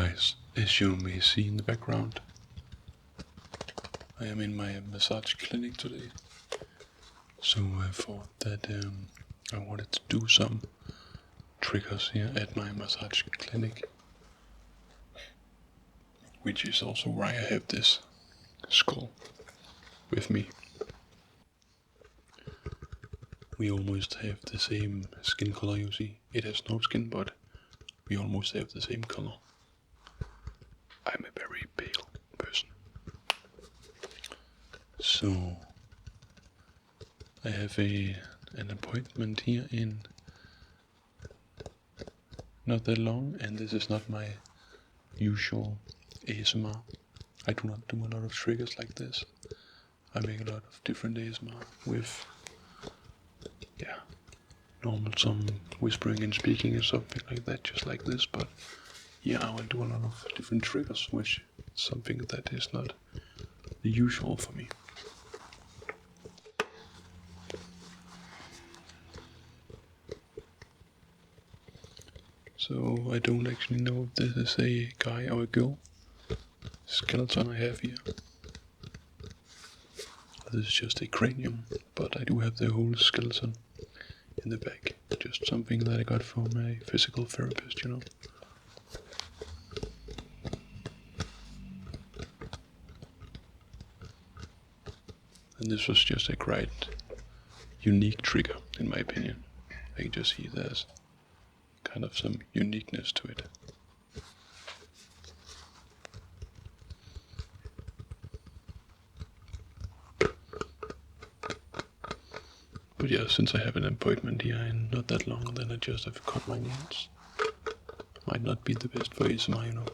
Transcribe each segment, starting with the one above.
guys, as you may see in the background, I am in my massage clinic today. So I thought that I wanted to do some triggers here at my massage clinic, which is also why I have this skull with me. We almost have the same skin color, you see. It has no skin, but we almost have the same color. I'm a very pale person. So I have an appointment here in not that long, and this is not my usual ASMR. I do not do a lot of triggers like this. I make a lot of different ASMR with, normal some whispering and speaking and something like that, just like this, but here I will do a lot of different triggers, which is something that is not the usual for me. So I don't actually know if this is a guy or a girl skeleton I have here. This is just a cranium, but I do have the whole skeleton in the back. Just something that I got from a physical therapist, you know. And this was just a quite unique trigger, in my opinion. I can just see there's kind of some uniqueness to it. But yeah, since I have an appointment here in not that long, then I just have cut my nails. Might not be the best for ASMR, you know.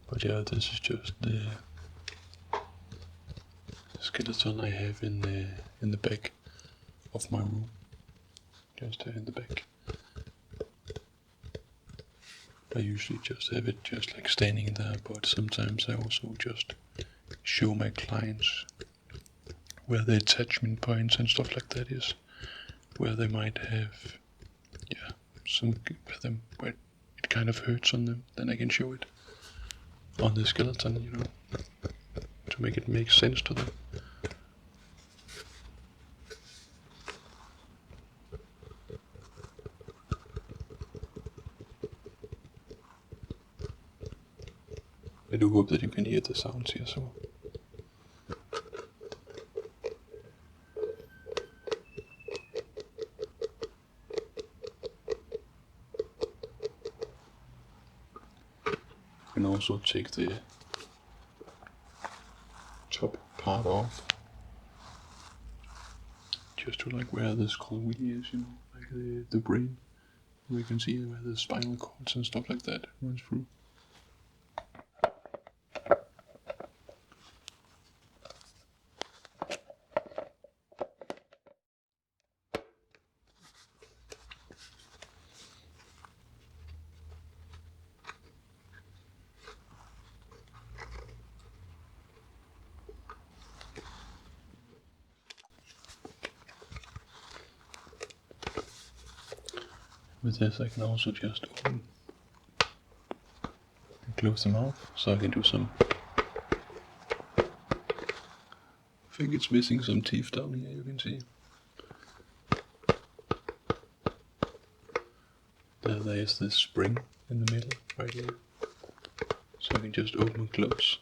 But yeah, this is just the skeleton I have in the back of my room. Just in the back. I usually just have it just like standing there, but sometimes I also just show my clients where the attachment points and stuff like that is, where they might have, where it kind of hurts on them. Then I can show it on the skeleton, you know, to make it make sense to them. I do hope that you can hear the sounds here, so. You can also take the top part off, just to like where the skull really is, you know, like the brain. We can see where the spinal cords and stuff like that runs through. With this I can also just open and close the mouth, so I can do some. I think it's missing some teeth down here, you can see. There is this spring in the middle, right here. So I can just open and close.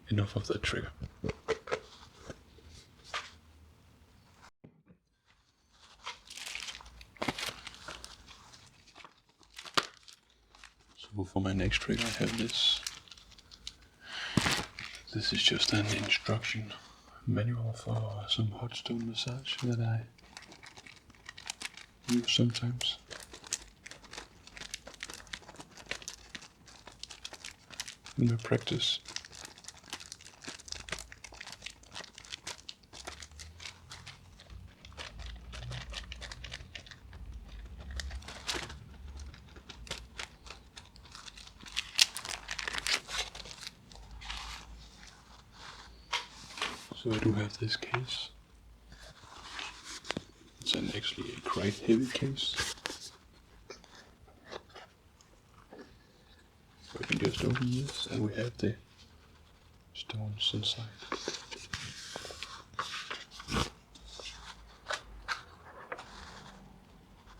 Enough of that trigger. So for my next trigger I have this. This is just an instruction manual for some hot stone massage that I use sometimes. In my practice. So I do have this case. It's actually a quite heavy case. So I can just open this and we have the stones inside.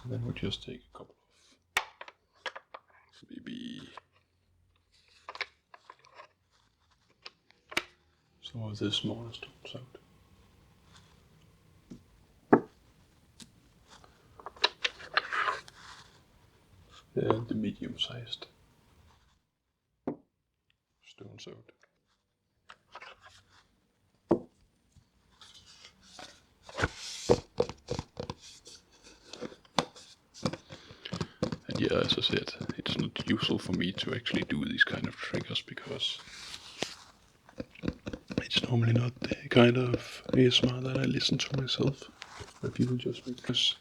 And then we'll just take a couple of maybe some of the smaller stones out. The medium-sized stones out. And yeah, as I said, it's not useful for me to actually do these kind of triggers because it's normally not the kind of ASMR that I listen to myself, where people just make this,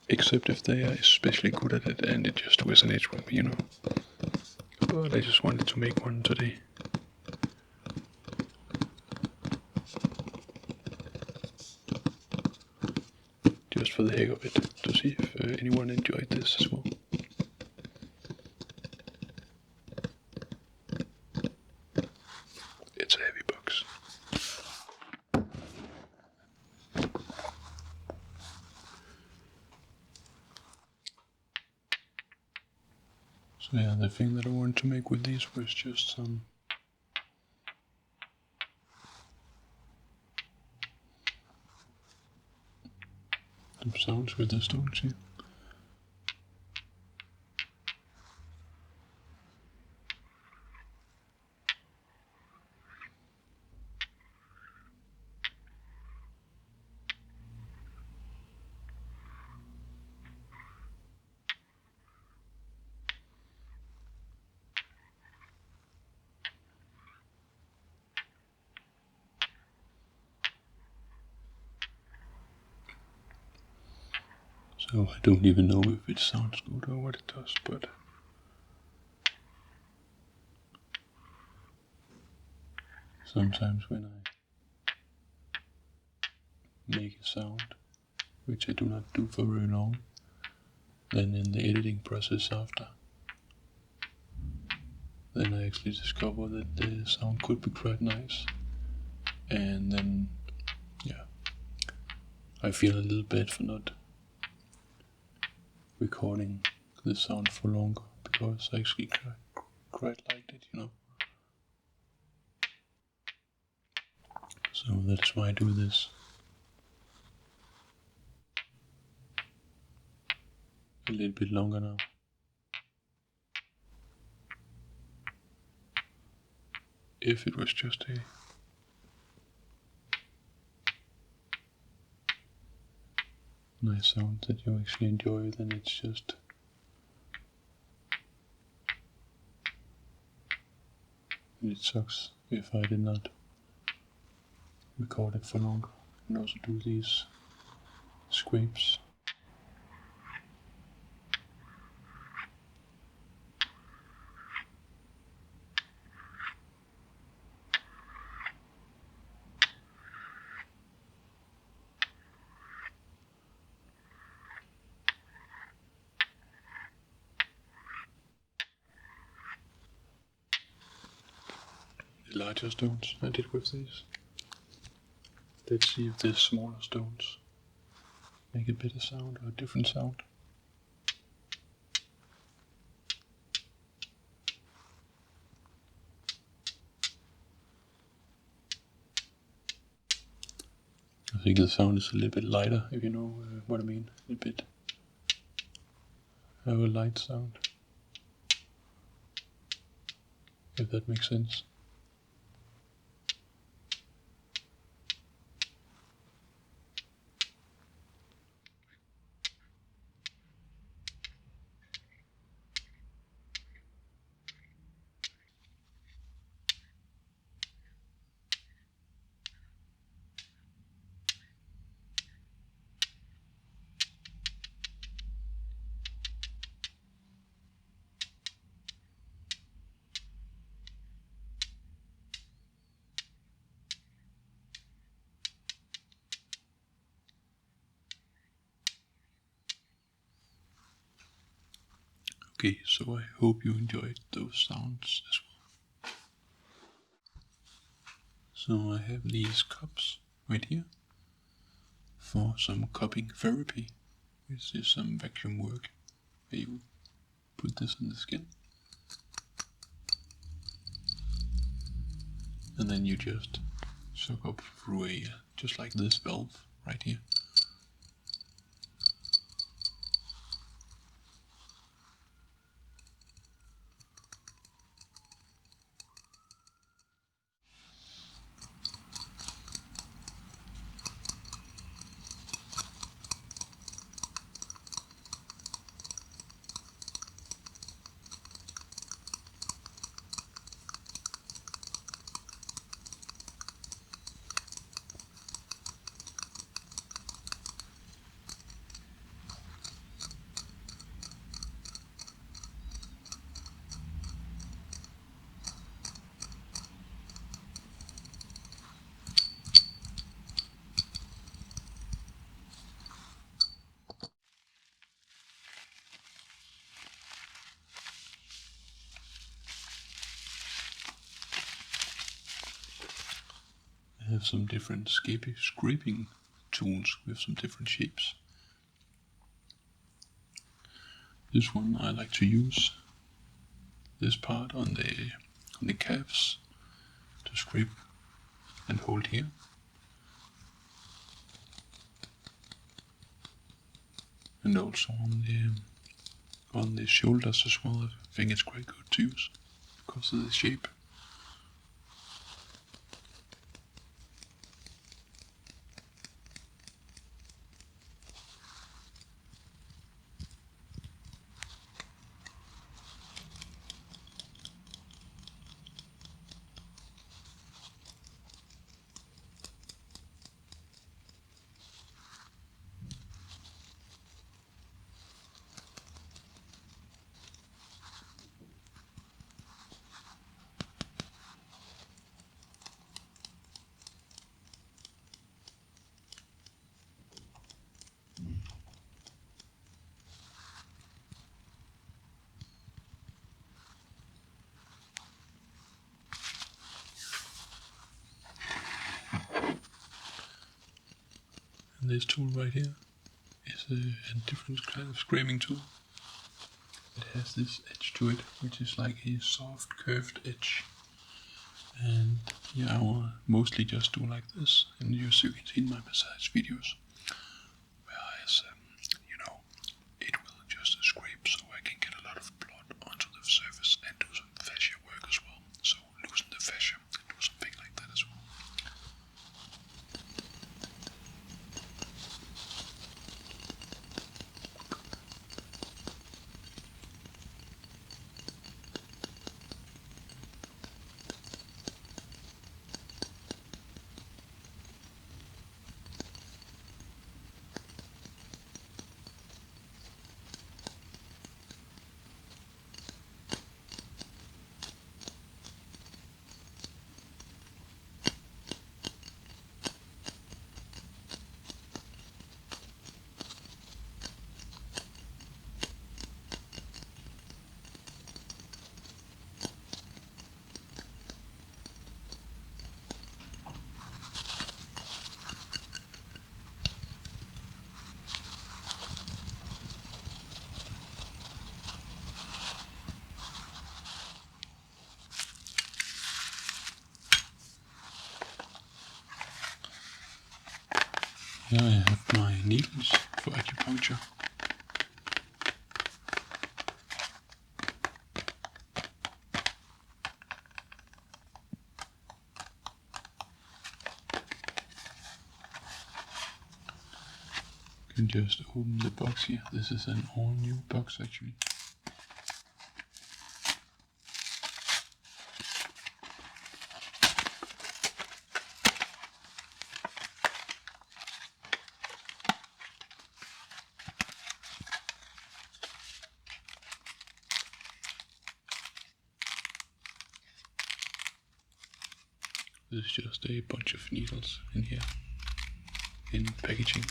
except if they are especially good at it and it just resonates with me, you know. But I just wanted to make one today. Just for the heck of it, to see if anyone enjoyed this as well. It's a heavy box. So yeah, the thing that I wanted to make with these was just some sounds with the stones here. So I don't even know if it sounds good or what it does, but sometimes when I make a sound, which I do not do for very long, then in the editing process after, then I actually discover that the sound could be quite nice. And then, yeah, I feel a little bad for not recording the sound for longer, because I actually quite liked it, you know. So that's why I do this. A little bit longer now. If it was just a nice sound that you actually enjoy, then it's just it sucks if I did not record it for longer and also do these scrapes. The larger stones I did with these. Let's see if the smaller stones make a better sound or a different sound. I think the sound is a little bit lighter, if you know what I mean. A bit have a light sound, if that makes sense. Okay, so I hope you enjoyed those sounds as well. So I have these cups right here for some cupping therapy. This is some vacuum work where you put this on the skin and then you just suck up through just like this valve right here. I have some different scraping tools with some different shapes. This one I like to use this part on the calves to scrape and hold here. And also on the shoulders as well. I think it's quite good to use because of the shape. And this tool right here is a different kind of scraping tool. It has this edge to it, which is like a soft curved edge. And yeah, I will mostly just do like this, and you can see in my massage videos, whereas it will just scrape so I can get a lot of blood onto the surface and do some fascia work as well. So loosen the fascia and do something like that as well. Here I have my needles for acupuncture. You can just open the box here. This is an all new box actually. There's just a bunch of needles in here in packaging.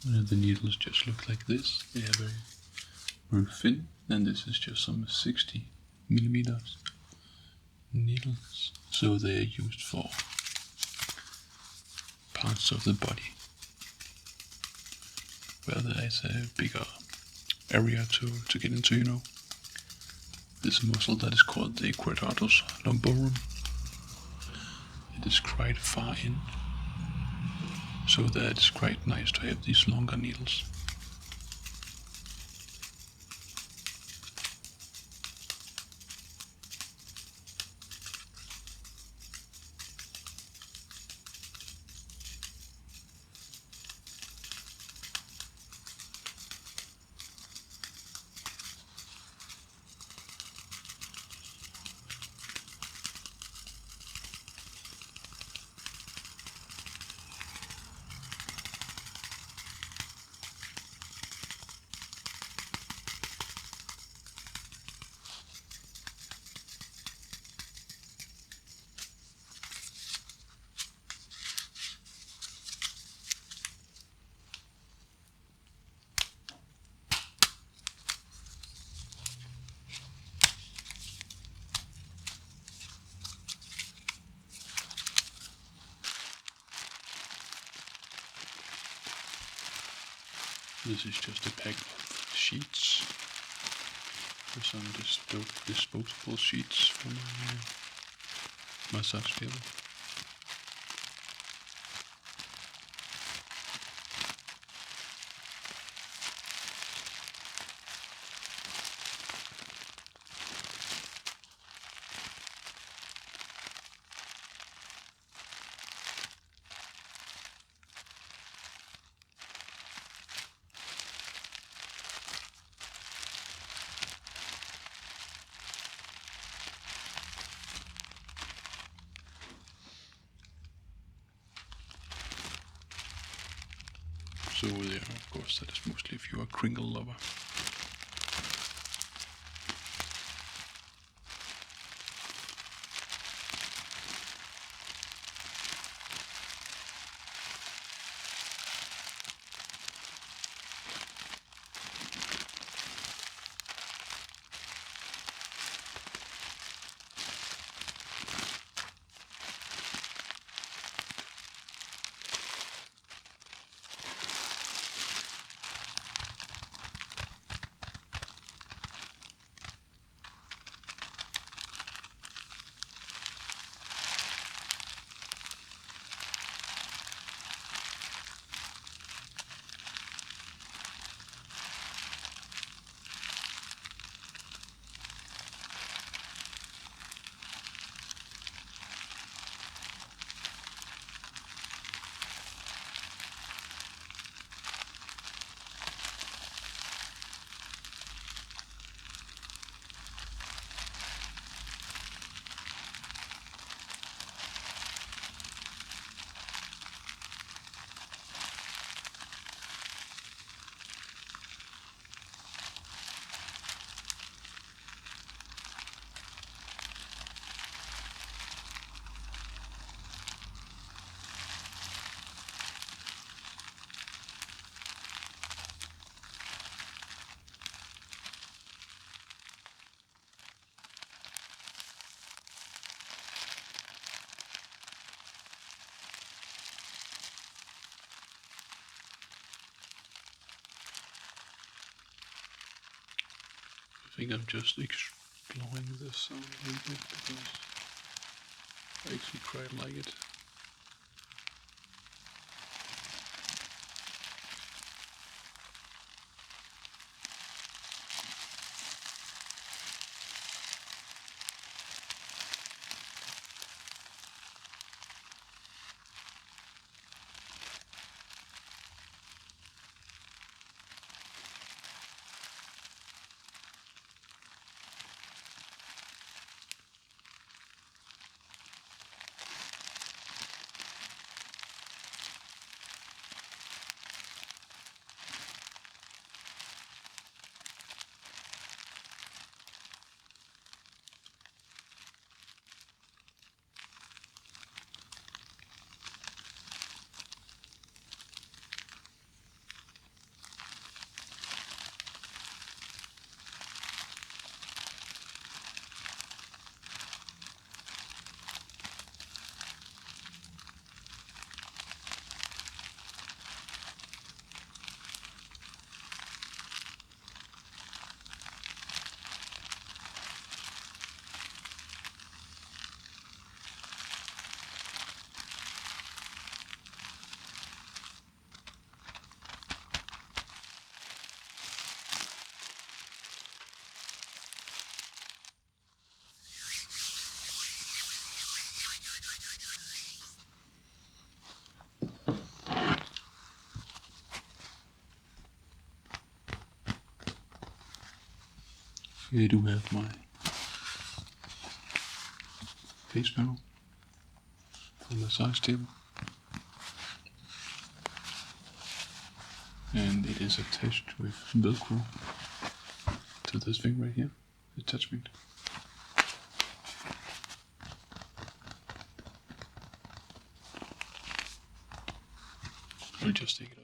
The needles just look like this. They are very thin, and this is just some 60 millimeters needles. So they are used for parts of the body where there is a bigger area to get into, This muscle that is called the quadratus lumborum. It is quite far in, so that it's quite nice to have these longer needles. This is just a pack of sheets. Some disposable sheets for my massage table. So there, of course, that is mostly if you are a crinkle lover. I think I'm just exploring this sound a little bit because I actually quite like it. Here I do have my face panel for massage table, and it is attached with velcro to this thing right here, attachment. I'll just take it off.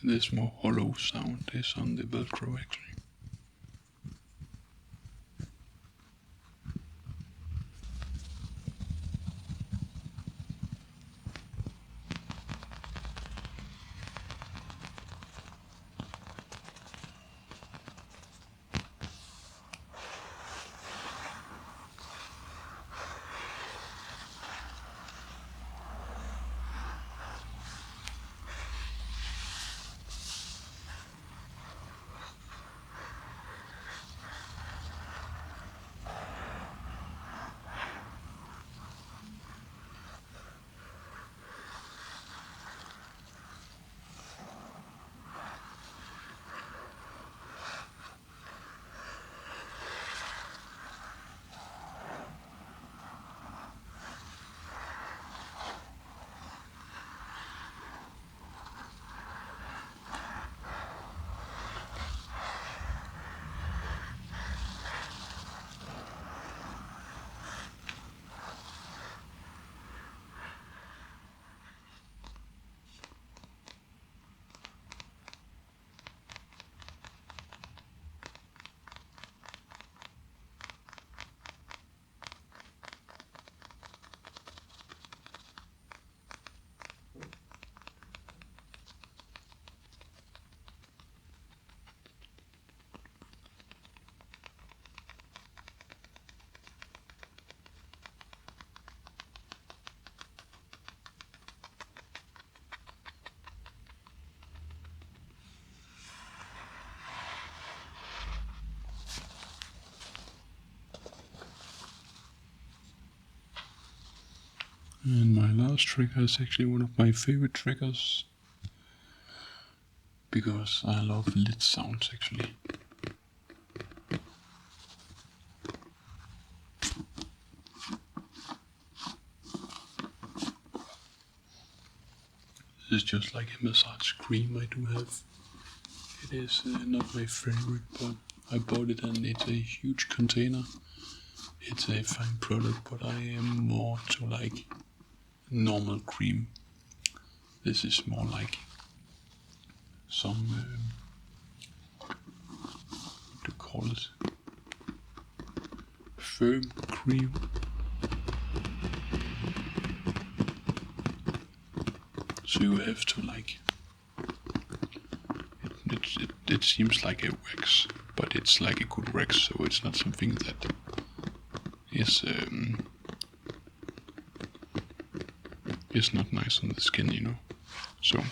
This more hollow sound is on the velcro actually. And my last trigger is actually one of my favorite triggers because I love lid sounds actually. This is just like a massage cream I do have. It is not my favorite, but I bought it and it's a huge container. It's a fine product, but I am more to like normal cream. This is more like some what do you call it? Firm cream. So you have to like it seems like a wax, but it's like a good wax, so it's not something that is not nice on the skin, you know. So,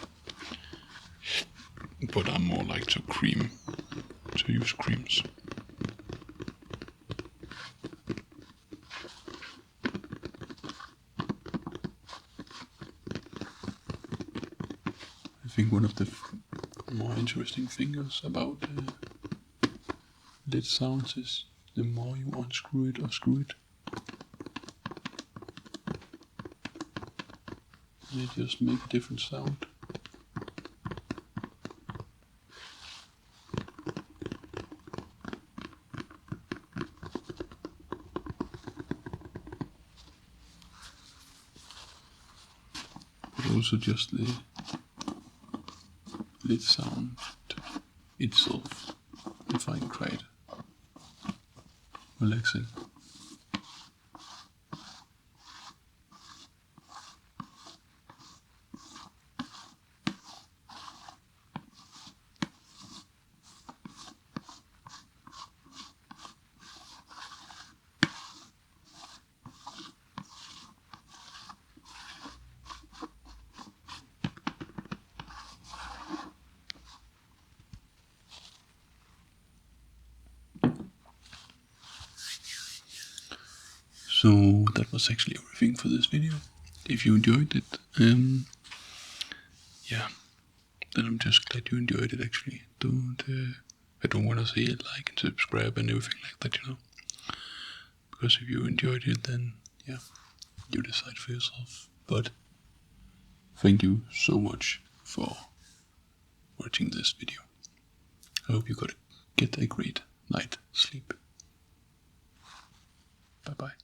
but I'm more like to use creams. I think one of the more interesting things about lid sounds is the more you unscrew it or screw it, they just make a different sound. but also just the lid sound itself, I find quite relaxing. So that was actually everything for this video. If you enjoyed it, yeah, then I'm just glad you enjoyed it actually. I don't want to say like and subscribe and everything like that, you know. Because if you enjoyed it, then yeah, you decide for yourself. But thank you so much for watching this video. I hope you get a great night sleep. Bye bye.